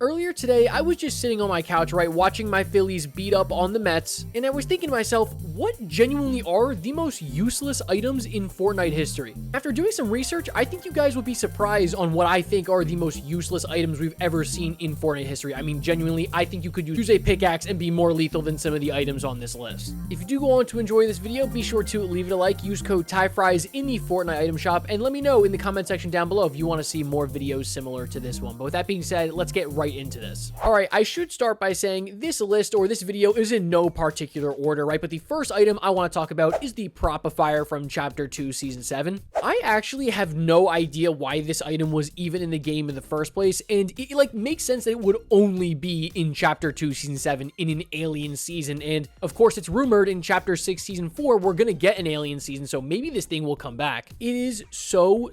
Earlier today, I was just sitting on my couch, right, watching my Phillies beat up on the Mets, and I was thinking to myself, what genuinely are the most useless items in Fortnite history? After doing some research, I think you guys would be surprised on what I think are the most useless items we've ever seen in Fortnite history. I mean, genuinely, I think you could use a pickaxe and be more lethal than some of the items on this list. If you do go on to enjoy this video, be sure to leave it a like, use code TYFRYZ in the Fortnite item shop, and let me know in the comment section down below if you want to see more videos similar to this one. But with that being said, let's get right into this. All right, I should start by saying this list or this video is in no particular order, right? But the first item I want to talk about is the Propifier from Chapter 2, Season 7. I actually have no idea why this item was even in the game in the first place, and it makes sense that it would only be in Chapter 2, Season 7 in an alien season, and of course it's rumored in Chapter 6, Season 4 we're gonna get an alien season, so maybe this thing will come back. It is so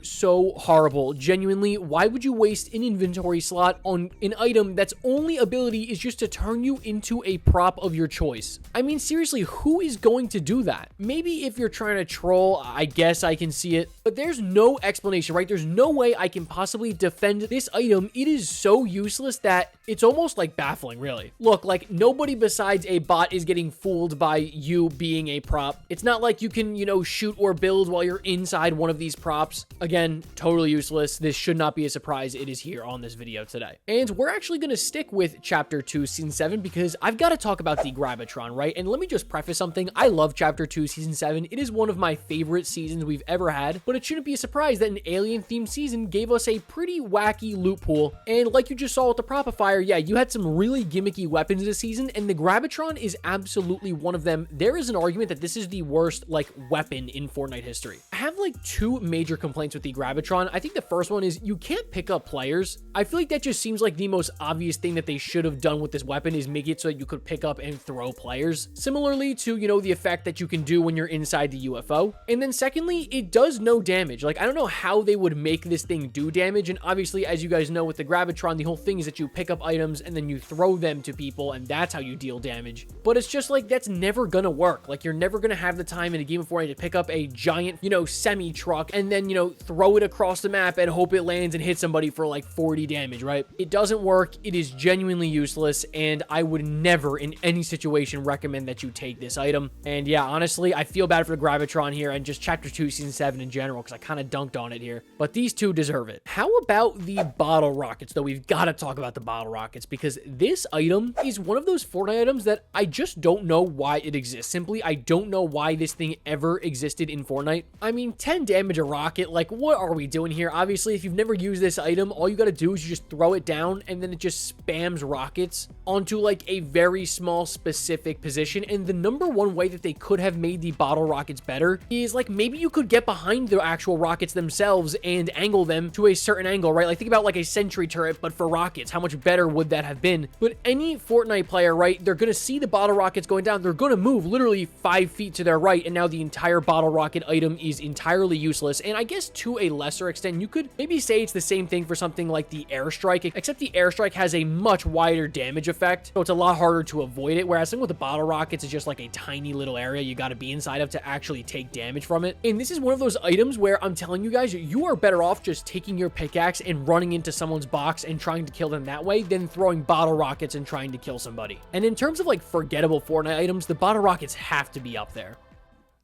horrible. Genuinely, why would you waste an inventory slot on an item that's only ability is just to turn you into a prop of your choice? I mean, seriously, who is going to do that? Maybe if you're trying to troll, I guess I can see it, but there's no explanation, right? There's no way I can possibly defend this item. It is so useless that it's almost like baffling, really. Look, like nobody besides a bot is getting fooled by you being a prop. It's not like you can, shoot or build while you're inside one of these props. Again, totally useless. This should not be a surprise. It is here on this video today. And we're actually going to stick with Chapter 2, Season 7 because I've got to talk about the Gravitron, right? And let me just preface something. I love Chapter 2, Season 7. It is one of my favorite seasons we've ever had, but it shouldn't be a surprise that an alien-themed season gave us a pretty wacky loot pool. And like you just saw with the Propifier, yeah, you had some really gimmicky weapons this season, and the Gravitron is absolutely one of them. There is an argument that this is the worst, weapon in Fortnite history. I have, two major complaints with the Gravitron. I think the first one is you can't pick up players. I feel like that just seems like the most obvious thing that they should have done with this weapon is make it so that you could pick up and throw players. Similarly to, the effect that you can do when you're inside the UFO. And then secondly, it does no damage. I don't know how they would make this thing do damage. And obviously, as you guys know, with the Gravitron, the whole thing is that you pick up items and then you throw them to people, and that's how you deal damage. But it's just that's never gonna work. You're never gonna have the time in a game of Fortnite to pick up a giant, semi-truck and then, throw it across the map and hope it lands and hit somebody for 40 damage, right? It doesn't work. It is genuinely useless, and I would never in any situation recommend that you take this item. And yeah, honestly, I feel bad for the Gravitron here and just Chapter 2, Season 7 in general, because I kind of dunked on it here. But these two deserve it. How about the bottle rockets, though? We've got to talk about the bottle rockets, because this item is one of those Fortnite items that I just don't know why it exists. Simply, I don't know why this thing ever existed in Fortnite. I mean, 10 damage a rocket, what are we doing here? Obviously, if you've never used this item, all you got to do is you just throw it down, and then it just spams rockets onto a very small specific position. And the number one way that they could have made the bottle rockets better is maybe you could get behind the actual rockets themselves and angle them to a certain angle, right? Think about a sentry turret, but for rockets. How much better would that have been? But any Fortnite player, right, they're going to see the bottle rockets going down. They're going to move literally 5 feet to their right, and now the entire bottle rocket item is entirely useless. And I guess to a lesser extent, you could maybe say it's the same thing for something like the airstrike, except the airstrike has a much wider damage effect, so it's a lot harder to avoid it, whereas something with the bottle rockets is just a tiny little area you got to be inside of to actually take damage from it. And this is one of those items where I'm telling you guys, you are better off just taking your pickaxe and running into someone's box and trying to kill them that way than throwing bottle rockets and trying to kill somebody. And in terms of forgettable Fortnite items, the bottle rockets have to be up there.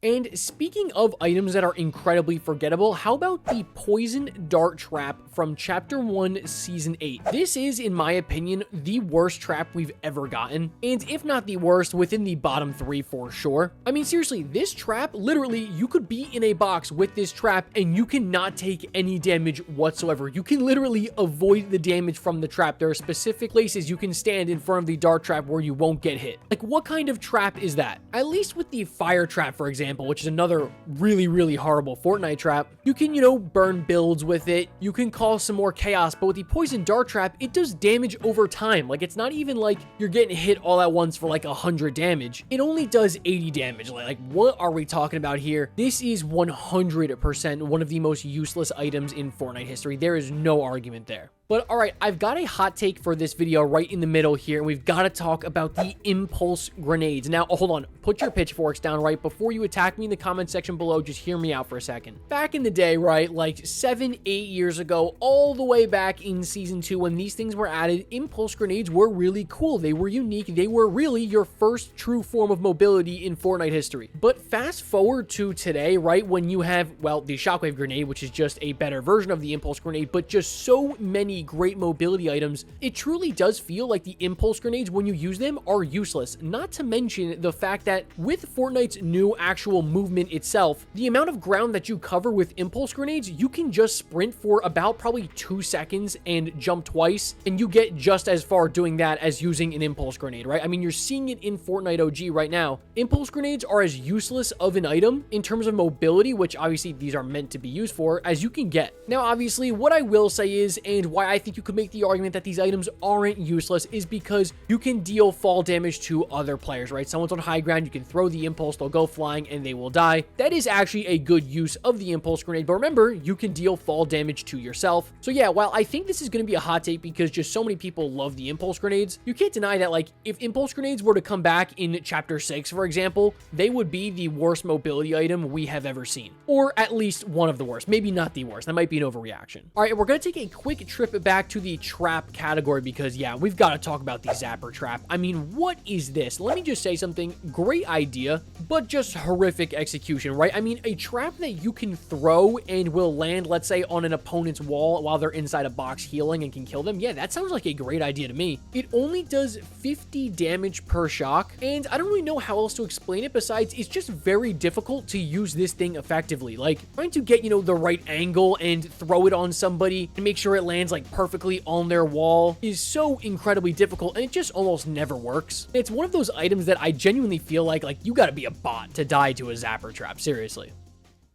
And speaking of items that are incredibly forgettable, how about the Poison Dart Trap from Chapter 1, Season 8? This is, in my opinion, the worst trap we've ever gotten, and if not the worst, within the bottom 3 for sure. I mean, seriously, this trap, literally, you could be in a box with this trap and you cannot take any damage whatsoever. You can literally avoid the damage from the trap. There are specific places you can stand in front of the dart trap where you won't get hit. What kind of trap is that? At least with the fire trap, for example, which is another really horrible Fortnite trap, you can, burn builds with it. You can cause some more chaos, but with the Poison Dart Trap, it does damage over time. It's not even you're getting hit all at once for 100 damage. It only does 80 damage. What are we talking about here? This is 100% one of the most useless items in Fortnite history. There is no argument there. But all right, I've got a hot take for this video right in the middle here, and we've got to talk about the impulse grenades. Now, hold on, put your pitchforks down, right? Before you attack me in the comment section below, just hear me out for a second. Back in the day, right, like 7, 8 years ago, all the way back in season 2, when these things were added, impulse grenades were really cool. They were unique. They were really your first true form of mobility in Fortnite history. But fast forward to today, right, when you have, well, the shockwave grenade, which is just a better version of the impulse grenade, but just so many great mobility items, it truly does feel like the impulse grenades, when you use them, are useless. Not to mention the fact that with Fortnite's new actual movement itself, the amount of ground that you cover with impulse grenades, you can just sprint for about probably 2 seconds and jump twice, and you get just as far doing that as using an impulse grenade, right? I mean, you're seeing it in Fortnite OG right now. Impulse grenades are as useless of an item in terms of mobility, which obviously these are meant to be used for, as you can get. Now, obviously, what I will say is, and why I think you could make the argument that these items aren't useless, is because you can deal fall damage to other players, right? Someone's on high ground, you can throw the impulse, they'll go flying, and they will die. That is actually a good use of the impulse grenade, but remember, you can deal fall damage to yourself. So yeah, while I think this is going to be a hot take because just so many people love the impulse grenades, you can't deny that, like, if impulse grenades were to come back in Chapter 6, for example, they would be the worst mobility item we have ever seen. Or at least one of the worst. Maybe not the worst. That might be an overreaction. All right, we're going to take a quick trip back to the trap category because, yeah, we've got to talk about the Zapper Trap. I mean, what is this? Let me just say something. Great idea, but just horrific execution, right? I mean, a trap that you can throw and will land, let's say, on an opponent's wall while they're inside a box healing and can kill them. Yeah, that sounds like a great idea to me. It only does 50 damage per shock, and I don't really know how else to explain it besides it's just very difficult to use this thing effectively. Like, trying to get, you know, the right angle and throw it on somebody and make sure it lands like perfectly on their wall is so incredibly difficult, and it just almost never works. It's one of those items that I genuinely feel like you gotta be a bot to die to a Zapper Trap, seriously.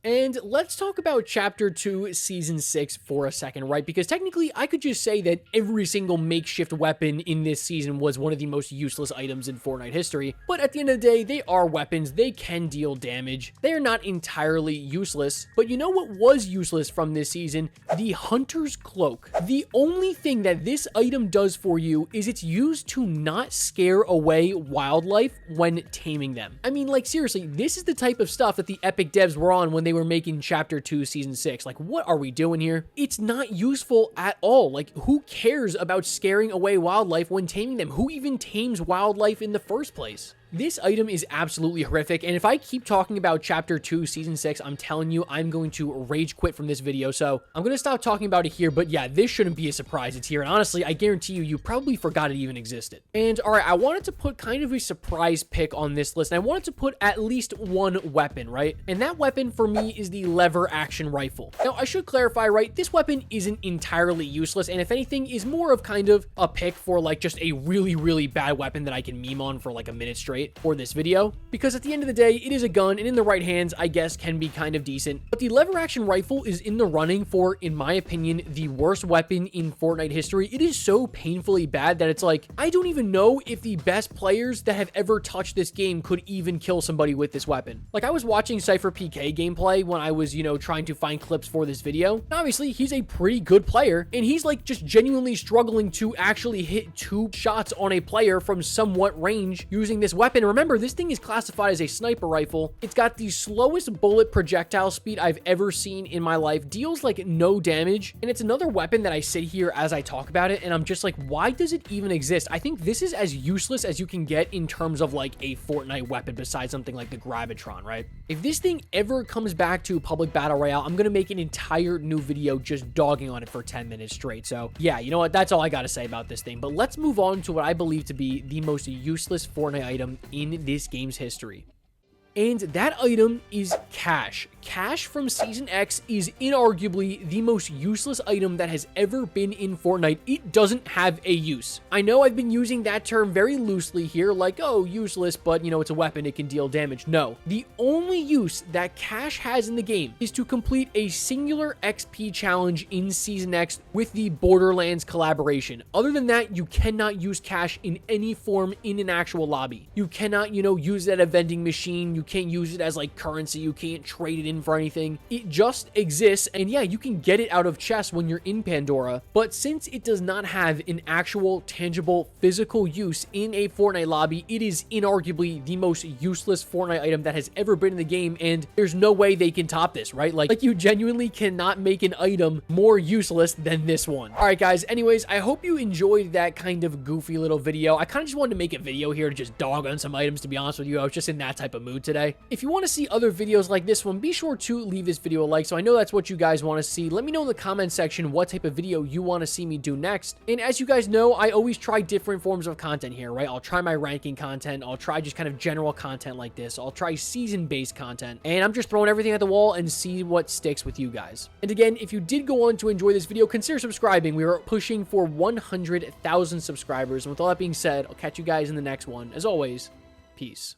And let's talk about Chapter 2, Season 6 for a second, right? Because technically, I could just say that every single makeshift weapon in this season was one of the most useless items in Fortnite history. But at the end of the day, they are weapons. They can deal damage. They are not entirely useless. But you know what was useless from this season? The Hunter's Cloak. The only thing that this item does for you is it's used to not scare away wildlife when taming them. I mean, like, seriously, this is the type of stuff that the Epic devs were on when they were making Chapter 2 Season 6. Like, what are we doing here? It's not useful at all. Like, who cares about scaring away wildlife when taming them? Who even tames wildlife in the first place? This item is absolutely horrific, and if I keep talking about Chapter 2, Season 6, I'm telling you, I'm going to rage quit from this video, so I'm going to stop talking about it here, but yeah, this shouldn't be a surprise it's here, and honestly, I guarantee you, you probably forgot it even existed. And alright, I wanted to put kind of a surprise pick on this list, and I wanted to put at least one weapon, right? And that weapon for me is the lever action rifle. Now, I should clarify, right, this weapon isn't entirely useless, and if anything, is more of kind of a pick for like just a really, really bad weapon that I can meme on for like a minute straight for this video, because at the end of the day, it is a gun, and in the right hands, I guess, can be kind of decent. But the lever action rifle is in the running for, in my opinion, the worst weapon in Fortnite history. It is so painfully bad that it's like, I don't even know if the best players that have ever touched this game could even kill somebody with this weapon. Like, I was watching Cypher PK gameplay when I was, you know, trying to find clips for this video. And obviously, he's a pretty good player, and he's like just genuinely struggling to actually hit 2 shots on a player from somewhat range using this weapon. And remember, this thing is classified as a sniper rifle. It's got the slowest bullet projectile speed I've ever seen in my life, deals like no damage, and it's another weapon that I sit here as I talk about it, and I'm just like, why does it even exist? I think this is as useless as you can get in terms of like a Fortnite weapon besides something like the Gravitron, right? If this thing ever comes back to public battle royale, I'm gonna make an entire new video just dogging on it for 10 minutes straight. So yeah, you know what? That's all I gotta say about this thing. But let's move on to what I believe to be the most useless Fortnite item in this game's history. And that item is Cash. Cash from Season X is inarguably the most useless item that has ever been in Fortnite. It doesn't have a use. I know I've been using that term very loosely here, like, oh, useless, but, you know, it's a weapon, it can deal damage. No. The only use that Cash has in the game is to complete a singular XP challenge in Season X with the Borderlands collaboration. Other than that, you cannot use Cash in any form in an actual lobby. You cannot, you know, use it at a vending machine. You can't use it as like currency. You can't trade it in for anything. It just exists. And yeah, you can get it out of chests when you're in Pandora. But since it does not have an actual tangible physical use in a Fortnite lobby, it is inarguably the most useless Fortnite item that has ever been in the game. And there's no way they can top this, right? Like you genuinely cannot make an item more useless than this one. All right, guys. Anyways, I hope you enjoyed that kind of goofy little video. I kind of just wanted to make a video here to just dog on some items, to be honest with you. I was just in that type of mood today. If you want to see other videos like this one, be sure to leave this video a like, so I know that's what you guys want to see. Let me know in the comment section what type of video you want to see me do next. And as you guys know, I always try different forms of content here, right? I'll try my ranking content. I'll try just kind of general content like this. I'll try season-based content. And I'm just throwing everything at the wall and see what sticks with you guys. And again, if you did go on to enjoy this video, consider subscribing. We are pushing for 100,000 subscribers. And with all that being said, I'll catch you guys in the next one. As always, peace.